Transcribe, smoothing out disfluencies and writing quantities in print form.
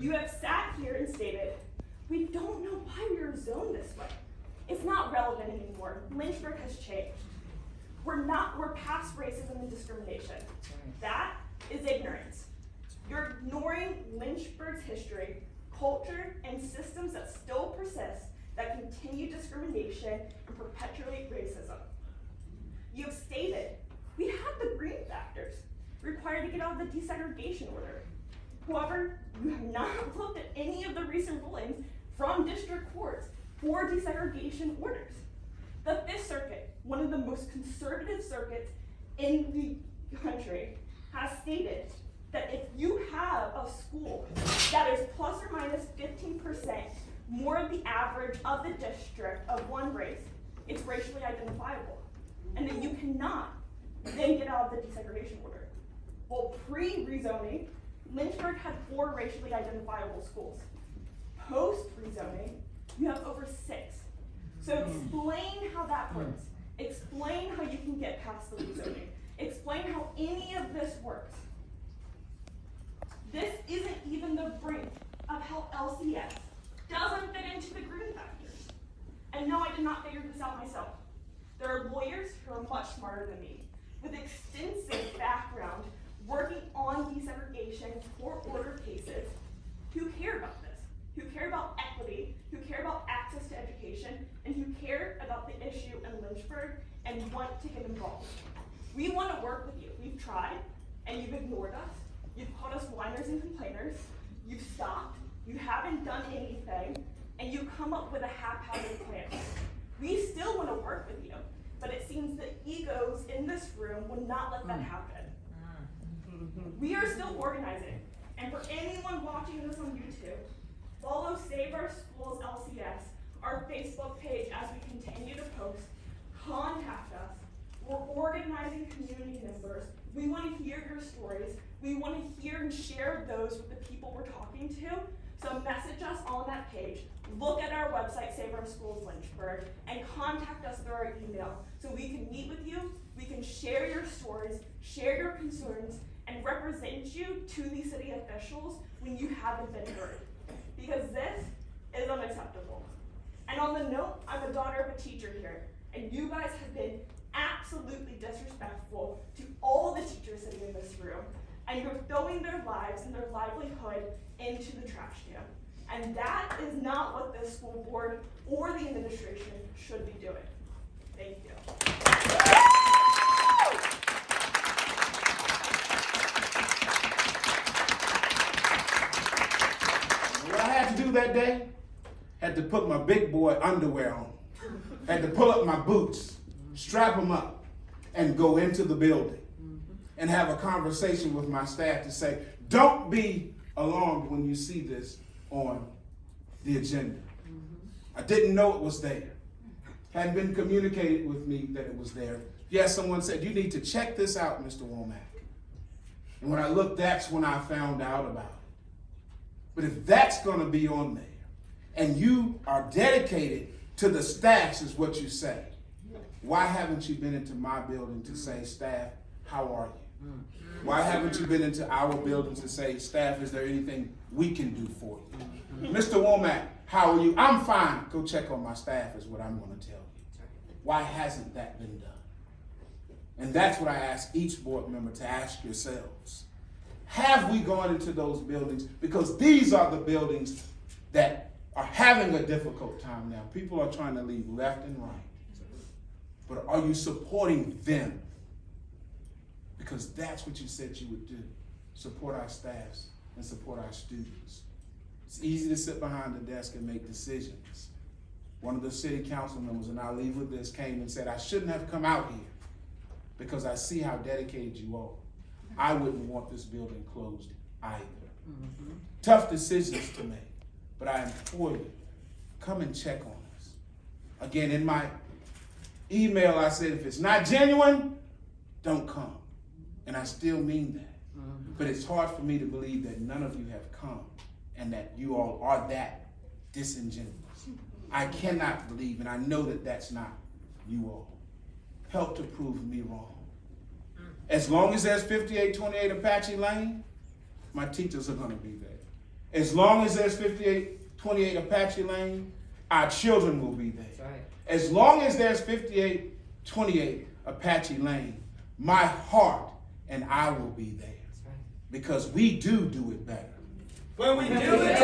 You have sat here and stated, we don't know why we were zoned this way. It's not relevant anymore. Lynchburg has changed. We're past racism and discrimination. That is ignorance. You're ignoring Lynchburg's history, culture, and systems that still persist that continue discrimination and perpetuate racism. You have stated, we have the green factors required to get out of the desegregation order. However, you have not looked at any of the recent rulings from district courts for desegregation orders. The Fifth Circuit, one of the most conservative circuits in the country, has stated that if you have a school that is plus or minus 15% more of the average of the district of one race, it's racially identifiable. And that you cannot then get out of the desegregation order. Well, pre-rezoning, Lynchburg had 4 racially identifiable schools. Post-rezoning, you have over 6. So explain how that works. Explain how you can get past the rezoning. Explain how any of this works. This isn't even the brink of how LCS doesn't fit into the green factors. And no, I did not figure this out myself. There are lawyers who are much smarter than me, with extensive background working on desegregation court order cases, who care about this, who care about equity, who care about access to education, and who care about the issue in Lynchburg and want to get involved. We want to work with you. We've tried, and you've ignored us. You've called us whiners and complainers. You've stopped. You haven't done anything, and you come up with a haphazard plan. We still want to work with you, but it seems that egos in this room will not let that happen. We are still organizing, and for anyone watching this on YouTube, follow Save Our Schools LCS, our Facebook page, as we continue to post. Contact us. We're organizing community members. We want to hear your stories. We want to hear and share those with the people we're talking to. So message us on that page. Look at our website, Save Our Schools Lynchburg, and contact us through our email so we can meet with you, we can share your stories, share your concerns, and represent you to the city officials when you haven't been heard. Because this is unacceptable. And on the note, I'm a daughter of a teacher here, and you guys have been absolutely disrespectful to all the teachers sitting in this room, and you're throwing their lives and their livelihood into the trash can. And that is not what this school board or the administration should be doing. Thank you. What I had to do that day, had to put my big boy underwear on, had to pull up my boots, strap them up, and go into the building and have a conversation with my staff to say, don't be alarmed when you see this on the agenda. I didn't know it was there. Hadn't been communicated with me that it was there. Yes, someone said, you need to check this out, Mr. Womack. And when I looked, that's when I found out about it. But if that's going to be on there, and you are dedicated to the staffs, is what you say, why haven't you been into my building to say, staff, how are you? Why haven't you been into our building to say, staff, is there anything we can do for you? Mr. Womack, how are you? I'm fine. Go check on my staff is what I'm going to tell you. Why hasn't that been done? And that's what I ask each board member to ask yourselves. Have we gone into those buildings? Because these are the buildings that are having a difficult time now. People are trying to leave left and right. But are you supporting them? Because that's what you said you would do. Support our staffs and support our students. It's easy to sit behind the desk and make decisions. One of the city council members, and I'll leave with this, came and said, I shouldn't have come out here because I see how dedicated you are. I wouldn't want this building closed either. Tough decisions to make, but I implore you, come and check on us. Again, in my email, I said, if it's not genuine, don't come. And I still mean that. But it's hard for me to believe that none of you have come and that you all are that disingenuous. I cannot believe, and I know that that's not you all. Help to prove me wrong. As long as there's 5828 Apache Lane, my teachers are going to be there. As long as there's 5828 Apache Lane, our children will be there. That's right. As long as there's 5828 Apache Lane, my heart and I will be there. That's right. Because we do it better. When we do it